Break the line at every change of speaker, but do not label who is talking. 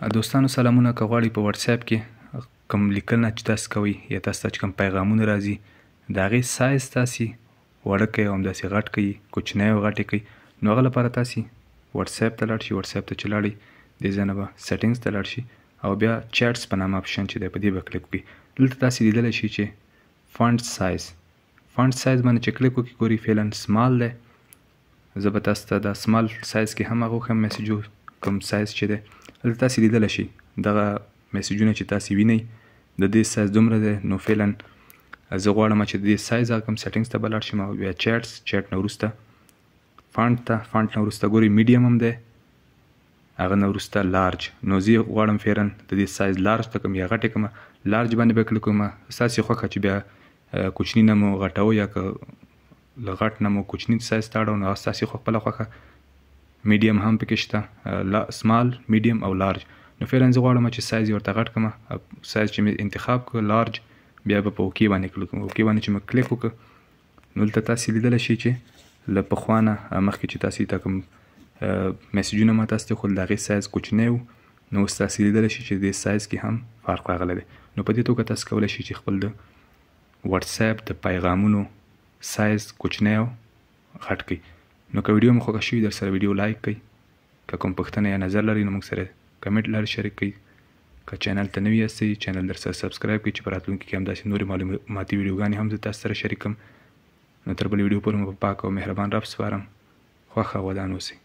دوستانو سلامونه. که غواړئ په واتس اپ کې کوم لیکلنه چې تاسو کوئ یا تاسو ته چې کوم پیغامونه راځي د هغې سایز تاسې وړه کوئ او همداسې غټ کوئ، کوچنی او غټ یې کوئ، نو هغه لپاره تاسې واتس اپ ته لاړ شئ. واتس اپ ته چې لاړئ دې ځای نه به سیټینګز ته لاړ شئ او بیا چیټس په نامه اپشن چې دی په دې به کلیک وکړئ. دلته تاسې لیدلی شئ چې فونټ سایز باندې چې کلیک وکړئ ګورئ فعلا سمال دی. زه به تاسو ته د سمال سایز کې هم هغه وښیم میسیجو کوم سایز چې دی. دلته تاسې لیدلی شئ دغه میسیجونه چې تاسې وینئ د دې سایز دومره دی. نو فعلا زه غواړم چې د دې سایز هغه کوم سیټینګز ته به لاړ شم او بیا چیټ نه وروسته فونټ نه وروسته ګورئ میډیم هم دی، هغه نه وروسته لارج. نو زه غواړم فعلا د دې سایز لارج ته کوم یا غټ یې کړم، لارج باندې به کلیک وکړم. ستاسې خوښه چې بیا کوچني نه مو غټوو یا که له غټ نه مو کوچني سایز ته اړوو، نو هغه ستاسې خپله خوښه. میډیم هم پکې شته، سمال، میډیم او لارج. نو فعلا زه غواړم چې سایز یې ورته غټ کړم. سایز چې مې انتخاب کړ لارج، بیا به په اوکې باندې کلیک وکړم. اوکې باندې چې مې کلیک وکړ نو دلته تاسې لیدلی شئ چې له پخوا نه مخکې چې تاسې ته کوم میسیجونه ما تاسو ته ایښول د هغې سایز کوچنی و، نو اوس تاسې لیدلی شئ چې د سایز کې هم فرق راغلی دی. نو په دې توګه تاسو کولی شئ چې خپل د واتس اپ د پیغامونو سایز کوچنی او غټ کړئ. نو که ویډیو مو خوښه شوي در سره ویډیو لایک کړئ، که کوم پوښتنه یا نظر لرئ نو موږ سره کمنټ لارې شریک کړئ. که چینل ته نوي یاستئ چینل در سره سبسکرایب کړئ چې په راتلونکي کې همداسې نورې معلوماتي ویډیوګانې هم زه تاسو سره شریک کړم. نو تر بلې ویډیو پورې مو په پاک او مهربان رب سپارم. خوښ او ودان اوسئ.